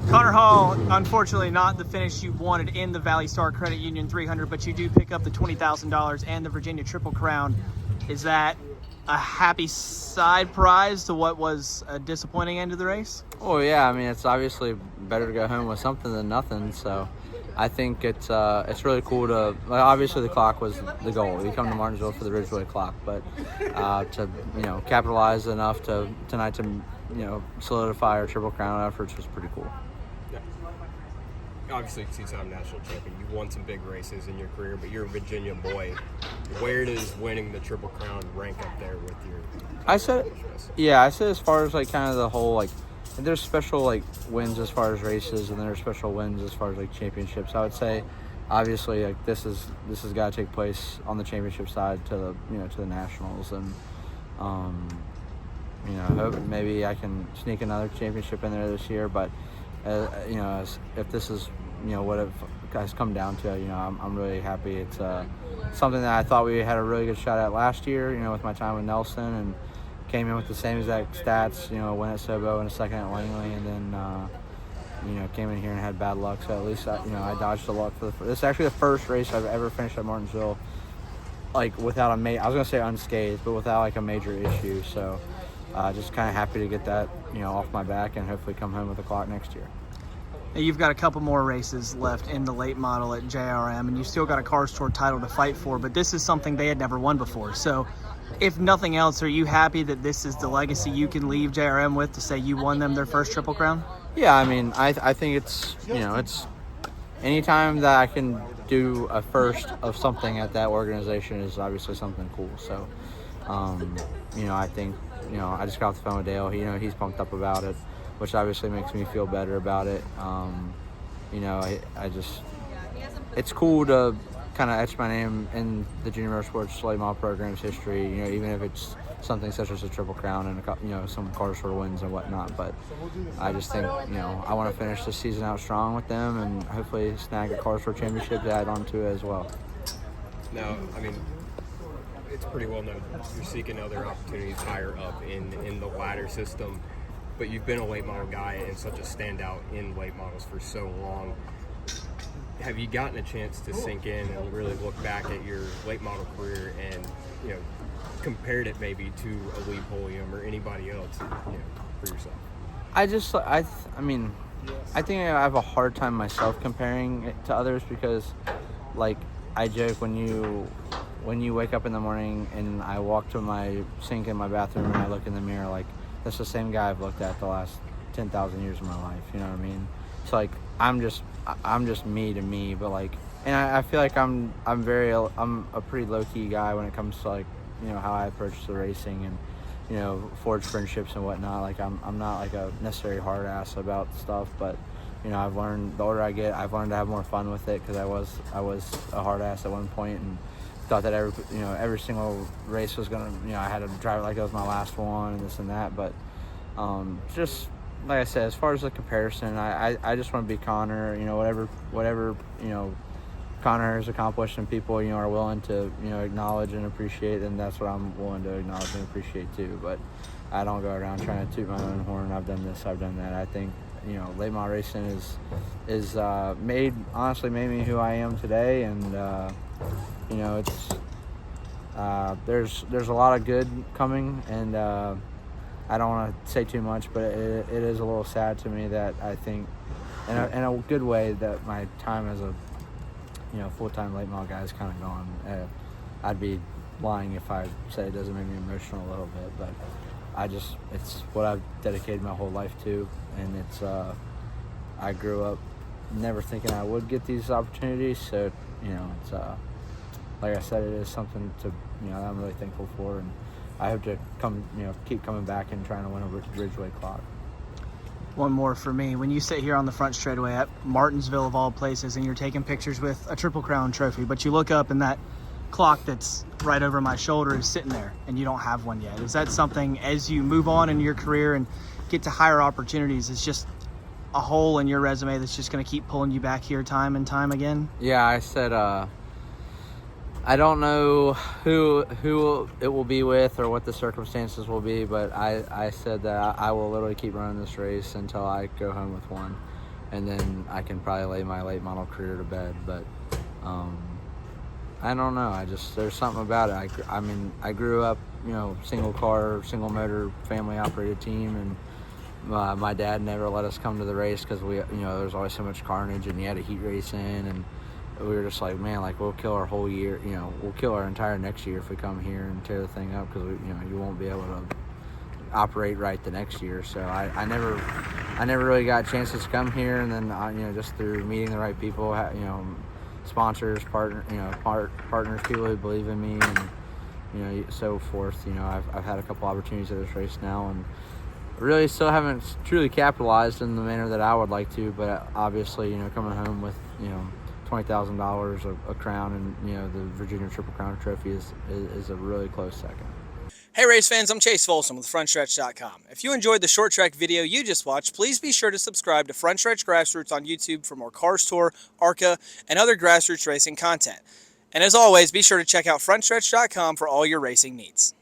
Connor Hall, unfortunately not the finish you wanted in the Valley Star Credit Union 300, but you do pick up the $20,000 and the Virginia Triple Crown. Is that a happy side prize to what was a disappointing end of the race? Oh yeah, I mean, it's obviously better to go home with something than nothing, so I think it's really cool to, obviously the clock was the goal. We come to Martinsville for the Ridgeway clock, but to, capitalize enough tonight to, solidify our Triple Crown efforts was pretty cool. Yeah. Obviously, two-time national champion. You won some big races in your career, but you're a Virginia boy. Where does winning the Triple Crown rank up there with your? I said as far as kind of the whole there's special wins as far as races, and there's special wins as far as championships. I would say, obviously, this has got to take place on the championship side to the nationals, and I hope maybe I can sneak another championship in there this year. But if this is what it has come down to, I'm really happy. It's something that I thought we had a really good shot at last year. with my time with Nelson, and came in with the same exact stats. Win at Sobo and a second at Langley, and then came in here and had bad luck. So at least I dodged the luck for this is actually the first race I've ever finished at Martinsville without I was gonna say unscathed, but without a major issue. So just kind of happy to get that off my back and hopefully come home with a clock next year. You've got a couple more races left in the late model at JRM, and you've still got a Cars Tour title to fight for, but this is something they had never won before. So if nothing else, are you happy that this is the legacy you can leave JRM with, to say you won them their first Triple Crown? Yeah, I mean, I think it's, it's anytime that I can do a first of something at that organization is obviously something cool. So, I think, I just got off the phone with Dale. He's pumped up about it, which obviously makes me feel better about it. It's cool to kind of etch my name in the Junior Motorsports late model program's history, even if it's something such as a Triple Crown and some Cars Tour wins and whatnot. But I just think, I want to finish this season out strong with them and hopefully snag a Cars Tour championship to add on to it as well. Now, I mean, it's pretty well known you're seeking other opportunities higher up in the ladder system, but you've been a late model guy and such a standout in late models for so long. Have you gotten a chance to sink in and really look back at your late model career and compared it maybe to a Lee Pulliam or anybody else for yourself? I think I have a hard time myself comparing it to others because I joke when you wake up in the morning and I walk to my sink in my bathroom and I look in the mirror, that's the same guy I've looked at the last 10,000 years of my life. You know what I mean? So I'm just me to me, but and I feel like I'm a pretty low key guy when it comes to how I approach the racing and forge friendships and whatnot. I'm not a necessary hard ass about stuff, but I've learned the older I get, I've learned to have more fun with it because I was a hard ass at one point and thought that every single race was gonna I had to drive it like it was my last one and this and that. But just like I said, as far as the comparison, I just want to be Connor. Whatever Connor has accomplished and people are willing to acknowledge and appreciate, and that's what I'm willing to acknowledge and appreciate too. But I don't go around trying to toot my own horn. I've done this, I've done that. I think late model racing is made me who I am today, and it's there's a lot of good coming, and I don't want to say too much, but it is a little sad to me that I think, in a good way, that my time as a full-time late model guy is kind of gone. I'd be lying if I say it doesn't make me emotional a little bit, but it's what I've dedicated my whole life to, and it's I grew up never thinking I would get these opportunities, so it's like I said, it is something to I'm really thankful for, and I hope to keep coming back and trying to win a Ridgeway clock. One more for me. When you sit here on the front straightaway at Martinsville of all places and you're taking pictures with a Triple Crown trophy, but you look up and that clock that's right over my shoulder is sitting there and you don't have one yet. Is that something, as you move on in your career and get to higher opportunities, it's just a hole in your resume that's just going to keep pulling you back here time and time again? Yeah, I said I don't know who it will be with or what the circumstances will be, but I said that I will literally keep running this race until I go home with one. and then I can probably lay my late model career to bed. But I don't know. There's something about it. I mean, I grew up, single car, single motor, family operated team, and my dad never let us come to the race because there was always so much carnage, and you had a heat race in, and we were just like, man, like we'll kill our whole year, we'll kill our entire next year if we come here and tear the thing up, because you won't be able to operate right the next year. So I never really got chances to come here, and then just through meeting the right people, sponsors, partners, people who believe in me, and so forth. I've had a couple opportunities at this race now, and really still haven't truly capitalized in the manner that I would like to. But obviously, coming home with $20,000, a crown, and the Virginia Triple Crown Trophy is a really close second. Hey race fans, I'm Chase Folsom with Frontstretch.com. If you enjoyed the short track video you just watched, please be sure to subscribe to Frontstretch Grassroots on YouTube for more Cars Tour, ARCA, and other grassroots racing content. And as always, be sure to check out Frontstretch.com for all your racing needs.